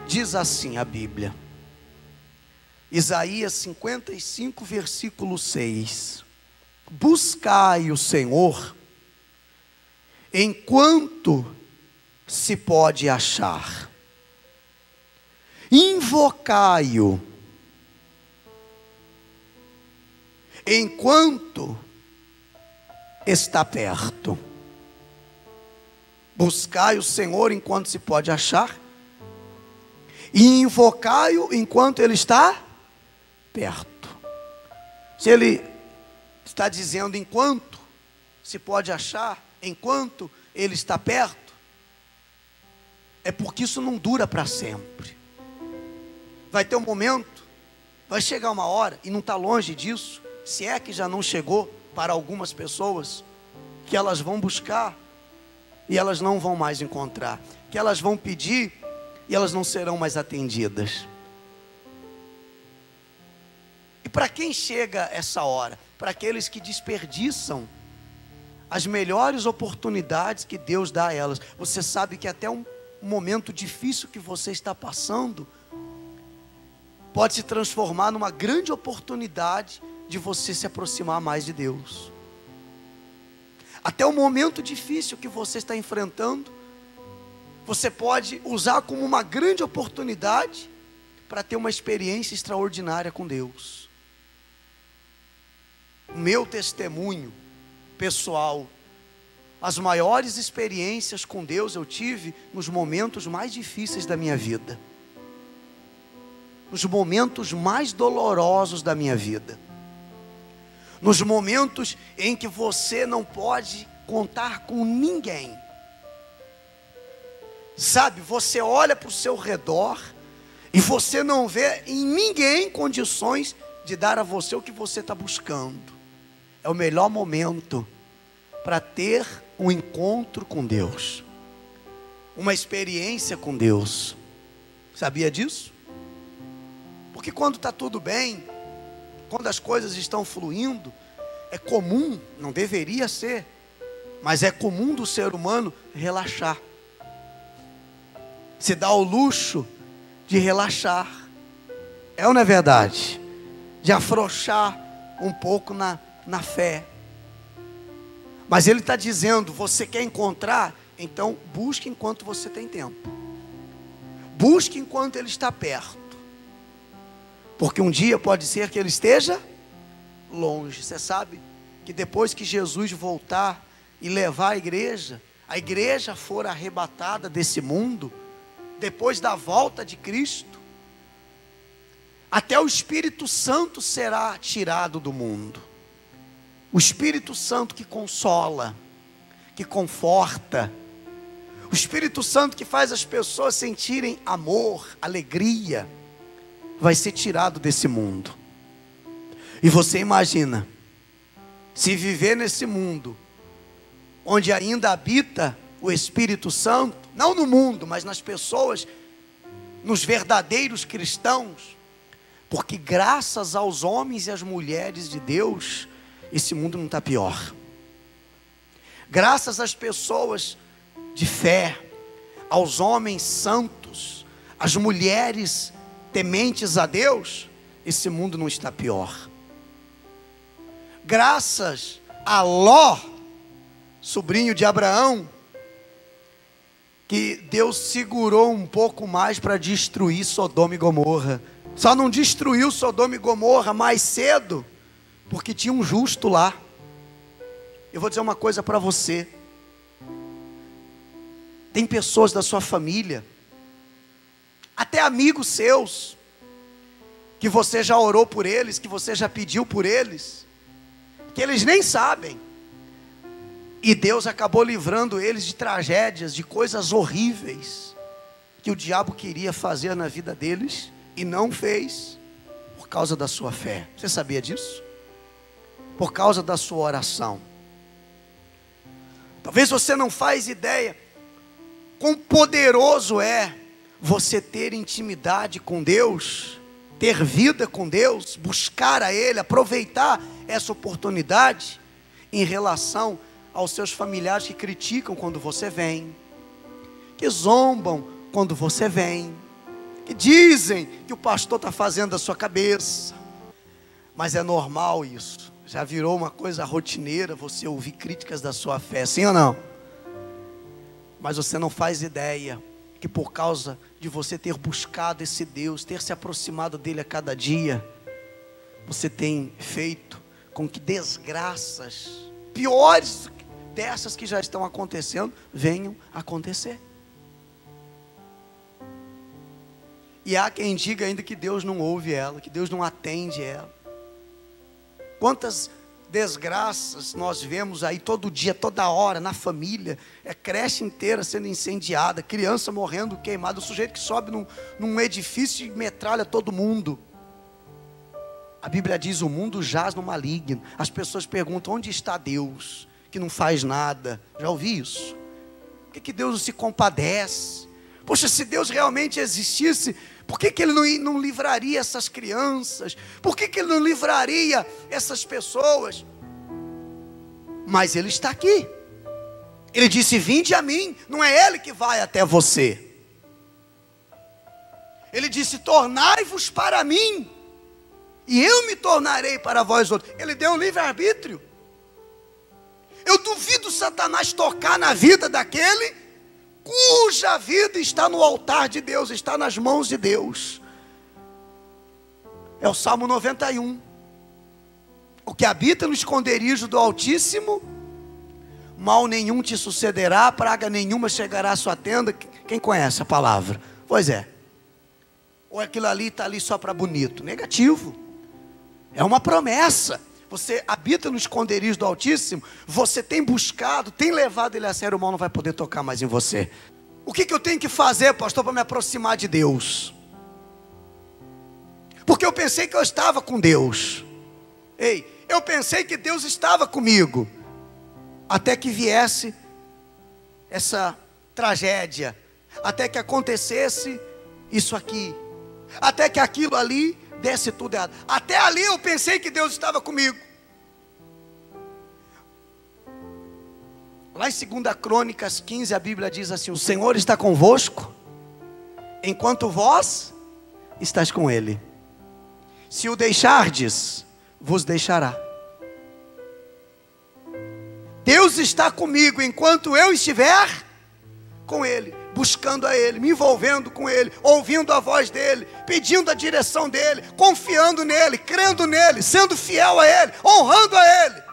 Diz assim a Bíblia, Isaías 55, versículo 6: buscai o Senhor enquanto se pode achar, invocai-o enquanto está perto. Buscai o Senhor enquanto se pode achar, e invocai-o enquanto Ele está perto. Se Ele está dizendo enquanto se pode achar, enquanto Ele está perto, é porque isso não dura para sempre. Vai ter um momento, vai chegar uma hora, e não está longe disso, se é que já não chegou para algumas pessoas, que elas vão buscar e elas não vão mais encontrar, que elas vão pedir e elas não serão mais atendidas. E para quem chega essa hora? Para aqueles que desperdiçam as melhores oportunidades que Deus dá a elas. Você sabe que até um momento difícil que você está passando pode se transformar numa grande oportunidade de você se aproximar mais de Deus. Até o momento difícil que você está enfrentando, você pode usar como uma grande oportunidade para ter uma experiência extraordinária com Deus. O meu testemunho pessoal, as maiores experiências com Deus eu tive nos momentos mais difíceis da minha vida, nos momentos mais dolorosos da minha vida, nos momentos em que você não pode contar com ninguém. Sabe, você olha para o seu redor e você não vê em ninguém condições de dar a você o que você está buscando. É o melhor momento para ter um encontro com Deus, uma experiência com Deus. Sabia disso? Porque quando está tudo bem, quando as coisas estão fluindo, é comum, não deveria ser, mas é comum do ser humano relaxar. Se dá o luxo de relaxar, é ou não é verdade? De afrouxar um pouco na fé. Mas ele está dizendo, você quer encontrar? Então busque enquanto você tem tempo. Busque enquanto Ele está perto. Porque um dia pode ser que Ele esteja longe. Você sabe que depois que Jesus voltar e levar a igreja for arrebatada desse mundo, depois da volta de Cristo, até o Espírito Santo será tirado do mundo. O Espírito Santo que consola, que conforta, o Espírito Santo que faz as pessoas sentirem amor, alegria, vai ser tirado desse mundo. E você imagina, se viver nesse mundo, onde ainda habita o Espírito Santo, não no mundo, mas nas pessoas, nos verdadeiros cristãos, porque graças aos homens e às mulheres de Deus, esse mundo não está pior. Graças às pessoas de fé, aos homens santos, às mulheres tementes a Deus, esse mundo não está pior. Graças a Ló, sobrinho de Abraão, que Deus segurou um pouco mais para destruir Sodoma e Gomorra. Só não destruiu Sodoma e Gomorra mais cedo, porque tinha um justo lá. Eu vou dizer uma coisa para você. Tem pessoas da sua família, até amigos seus, que você já orou por eles, que você já pediu por eles, que eles nem sabem. E Deus acabou livrando eles de tragédias, de coisas horríveis, que o diabo queria fazer na vida deles, e não fez, por causa da sua fé. Você sabia disso? Por causa da sua oração. Talvez você não faz ideia quão poderoso é você ter intimidade com Deus, ter vida com Deus, buscar a Ele, aproveitar essa oportunidade em relação aos seus familiares que criticam quando você vem, que zombam quando você vem, que dizem que o pastor está fazendo da sua cabeça. Mas é normal isso. Já virou uma coisa rotineira você ouvir críticas da sua fé, sim ou não? Mas você não faz ideia que por causa de você ter buscado esse Deus, ter se aproximado dele a cada dia, você tem feito com que desgraças piores dessas que já estão acontecendo venham a acontecer. E há quem diga ainda que Deus não ouve ela, que Deus não atende ela. Quantas desgraças nós vemos aí todo dia, toda hora, na família, creche inteira sendo incendiada, criança morrendo queimada, o sujeito que sobe num edifício e metralha todo mundo. A Bíblia diz: o mundo jaz no maligno. As pessoas perguntam: onde está Deus, que não faz nada? Já ouvi isso. Por que Deus não se compadece? Poxa, se Deus realmente existisse, por que Ele não livraria essas crianças? Por que Ele não livraria essas pessoas? Mas Ele está aqui. Ele disse: vinde a mim. Não é Ele que vai até você. Ele disse: tornai-vos para mim, e eu me tornarei para vós outros. Ele deu um livre-arbítrio. Eu duvido Satanás tocar na vida daquele cuja vida está no altar de Deus, está nas mãos de Deus. É o Salmo 91. O que habita no esconderijo do Altíssimo, mal nenhum te sucederá, praga nenhuma chegará à sua tenda. Quem conhece a palavra? Pois é. Ou aquilo ali está ali só para bonito? Negativo. É uma promessa. Você habita no esconderijo do Altíssimo, você tem buscado, tem levado ele a sério, o mal não vai poder tocar mais em você. O que eu tenho que fazer, pastor, para me aproximar de Deus? Porque eu pensei que eu estava com Deus. Eu pensei que Deus estava comigo, até que viesse essa tragédia, até que acontecesse isso aqui, até que aquilo ali desse tudo errado. Até ali eu pensei que Deus estava comigo. Lá em 2 Crônicas 15, a Bíblia diz assim: o Senhor está convosco, enquanto vós estáis com Ele. Se o deixardes, vos deixará. Deus está comigo enquanto eu estiver com Ele, buscando a Ele, me envolvendo com Ele, ouvindo a voz dEle, pedindo a direção dEle, confiando nele, crendo nele, sendo fiel a Ele, honrando a Ele.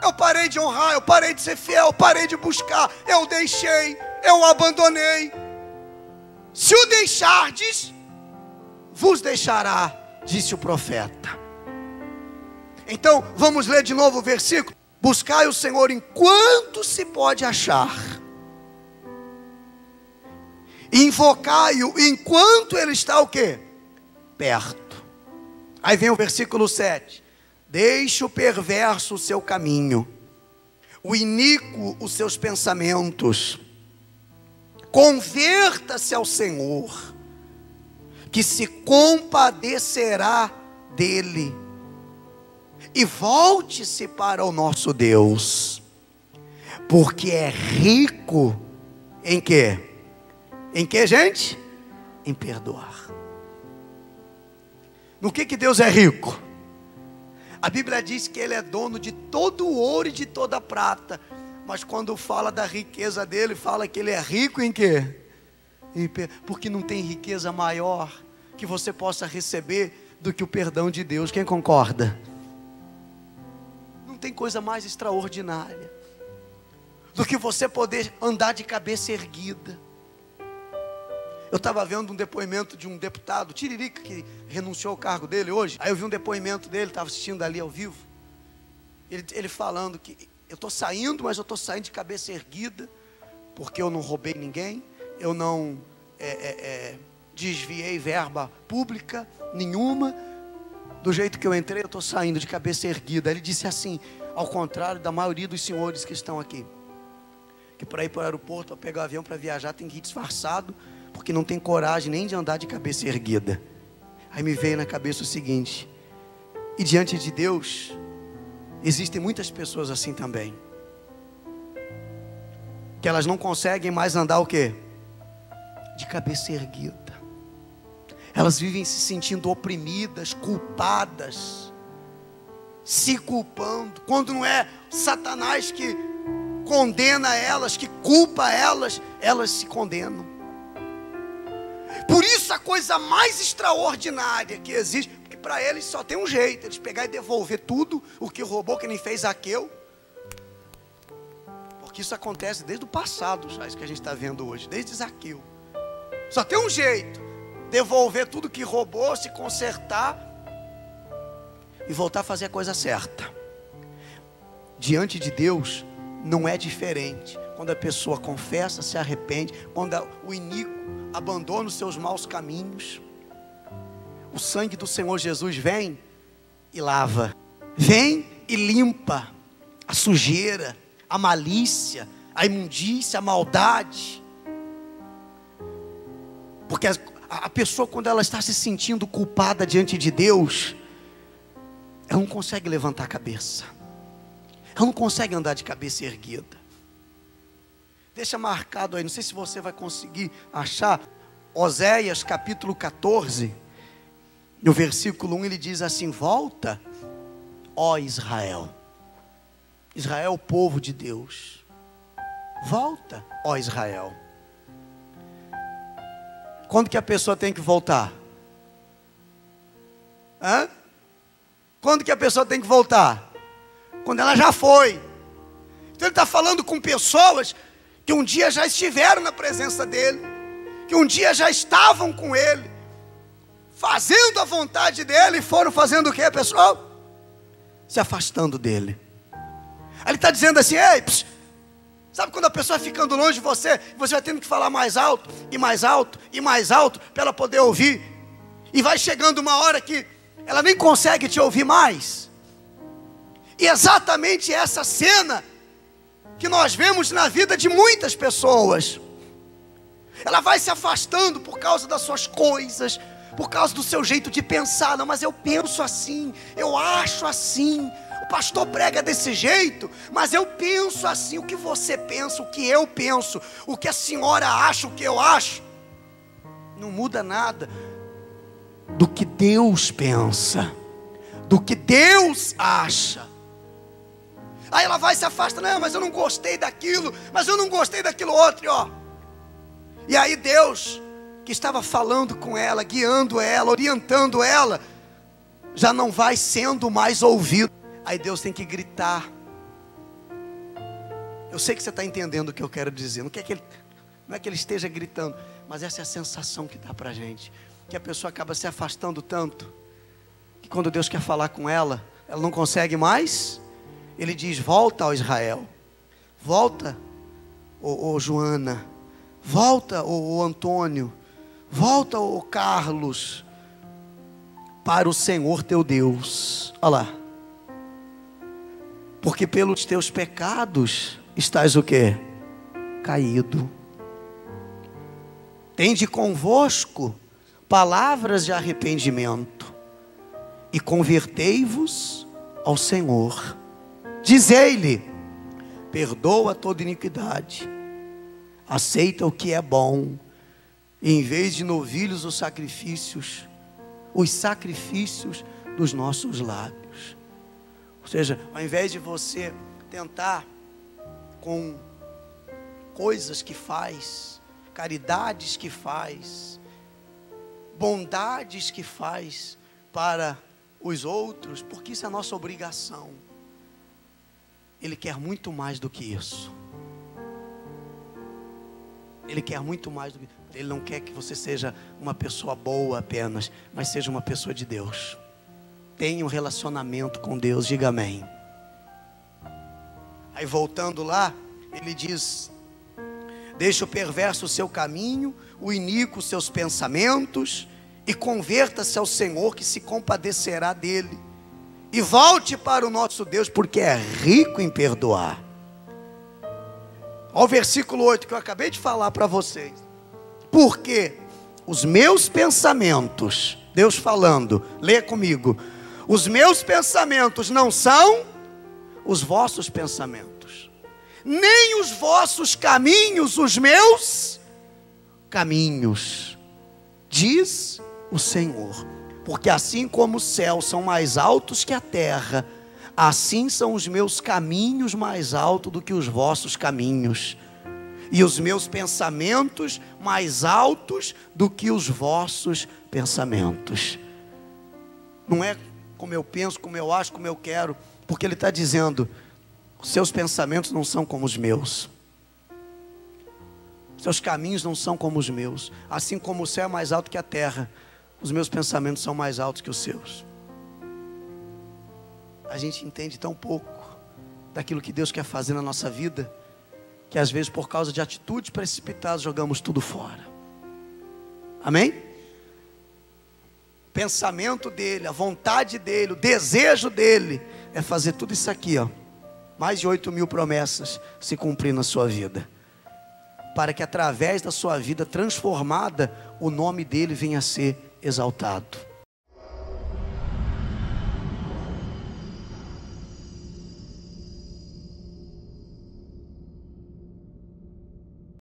Eu parei de honrar, eu parei de ser fiel, eu parei de buscar, eu deixei, eu abandonei. Se o deixardes, vos deixará, disse o profeta. Então, vamos ler de novo o versículo. Buscai o Senhor enquanto se pode achar, invocai-o enquanto Ele está o quê? Perto. Aí vem o versículo 7. Deixe o perverso o seu caminho, o iníquo os seus pensamentos. Converta-se ao Senhor, que se compadecerá dele, e volte-se para o nosso Deus, porque é rico em quê? Em que, gente? Em perdoar. No que Deus é rico? A Bíblia diz que Ele é dono de todo o ouro e de toda a prata. Mas quando fala da riqueza dele, fala que Ele é rico em quê? Porque não tem riqueza maior que você possa receber do que o perdão de Deus. Quem concorda? Não tem coisa mais extraordinária do que você poder andar de cabeça erguida. Eu estava vendo um depoimento de um deputado, Tiririca, que renunciou ao cargo dele hoje. Aí eu vi um depoimento dele, estava assistindo ali ao vivo. Ele falando que eu estou saindo, mas eu estou saindo de cabeça erguida, porque eu não roubei ninguém, eu não desviei verba pública nenhuma. Do jeito que eu entrei, eu estou saindo de cabeça erguida. Ele disse assim, ao contrário da maioria dos senhores que estão aqui, que para ir para o aeroporto, para pegar o avião, para viajar, tem que ir disfarçado, porque não tem coragem nem de andar de cabeça erguida. Aí me veio na cabeça o seguinte: e diante de Deus existem muitas pessoas assim também, que elas não conseguem mais andar o quê? De cabeça erguida. Elas vivem se sentindo oprimidas, culpadas, se culpando, quando não é Satanás que condena elas, que culpa elas, elas se condenam. Por isso a coisa mais extraordinária que existe, porque para eles só tem um jeito, eles pegar e devolver tudo o que roubou, que nem fez Zaqueu. Porque isso acontece desde o passado, já isso que a gente está vendo hoje, desde Zaqueu. Só tem um jeito, devolver tudo que roubou, se consertar e voltar a fazer a coisa certa. Diante de Deus não é diferente. Quando a pessoa confessa, se arrepende, quando o iníquo abandona os seus maus caminhos, o sangue do Senhor Jesus vem e lava, vem e limpa a sujeira, a malícia, a imundícia, a maldade. Porque a pessoa, quando ela está se sentindo culpada diante de Deus, ela não consegue levantar a cabeça, ela não consegue andar de cabeça erguida. Deixa marcado aí, não sei se você vai conseguir achar, Oséias capítulo 14, no versículo 1, ele diz assim: volta, ó Israel. Israel é o povo de Deus. Volta, ó Israel. Quando que a pessoa tem que voltar? Quando que a pessoa tem que voltar? Quando ela já foi. Então ele está falando com pessoas que um dia já estiveram na presença dele, que um dia já estavam com ele, fazendo a vontade dele, e foram fazendo o que, pessoal? Se afastando dele. Aí ele está dizendo assim: ei, sabe quando a pessoa ficando longe de você, você vai tendo que falar mais alto, e mais alto, e mais alto, para ela poder ouvir, e vai chegando uma hora que ela nem consegue te ouvir mais. E exatamente essa cena que nós vemos na vida de muitas pessoas. Ela vai se afastando por causa das suas coisas, por causa do seu jeito de pensar. Não, mas eu penso assim, eu acho assim, o pastor prega desse jeito, mas eu penso assim. O que você pensa, o que eu penso, o que a senhora acha, o que eu acho, não muda nada do que Deus pensa, do que Deus acha. Aí ela vai se afastando: não, mas eu não gostei daquilo, mas eu não gostei daquilo outro, ó. E aí Deus, que estava falando com ela, guiando ela, orientando ela, já não vai sendo mais ouvido. Aí Deus tem que gritar. Eu sei que você está entendendo o que eu quero dizer. Não é que ele esteja gritando, mas essa é a sensação que dá para a gente, que a pessoa acaba se afastando tanto, que quando Deus quer falar com ela, ela não consegue mais. Ele diz: volta, ó Israel, volta, ô Joana, volta, ô Antônio, volta, ô Carlos, para o Senhor teu Deus. Olha lá. Porque pelos teus pecados estás o quê? Caído. Tende convosco palavras de arrependimento e convertei-vos ao Senhor. Dizei-lhe: perdoa toda iniquidade, aceita o que é bom, e em vez de novilhos os sacrifícios dos nossos lábios. Ou seja, ao invés de você tentar com coisas que faz, caridades que faz, bondades que faz para os outros, porque isso é a nossa obrigação. Ele quer muito mais do que isso. Ele quer muito mais do que... Ele não quer que você seja uma pessoa boa apenas, mas seja uma pessoa de Deus. Tenha um relacionamento com Deus, diga amém. Aí voltando lá, ele diz: deixa o perverso o seu caminho, o iníquo os seus pensamentos, e converta-se ao Senhor, que se compadecerá dele. E volte para o nosso Deus, porque é rico em perdoar. Olha o versículo 8 que eu acabei de falar para vocês. Porque os meus pensamentos, Deus falando, leia comigo: os meus pensamentos não são os vossos pensamentos, nem os vossos caminhos os meus caminhos, diz o Senhor. Porque assim como os céus são mais altos que a terra, assim são os meus caminhos mais altos do que os vossos caminhos, e os meus pensamentos mais altos do que os vossos pensamentos. Não é como eu penso, como eu acho, como eu quero, porque Ele está dizendo: os seus pensamentos não são como os meus, seus caminhos não são como os meus. Assim como o céu é mais alto que a terra, os meus pensamentos são mais altos que os seus. A gente entende tão pouco daquilo que Deus quer fazer na nossa vida, que às vezes por causa de atitudes precipitadas jogamos tudo fora. Amém? O pensamento dele, a vontade dele, o desejo dele é fazer tudo isso aqui, ó. Mais de 8.000 promessas se cumprir na sua vida, para que através da sua vida transformada, o nome dele venha a ser exaltado.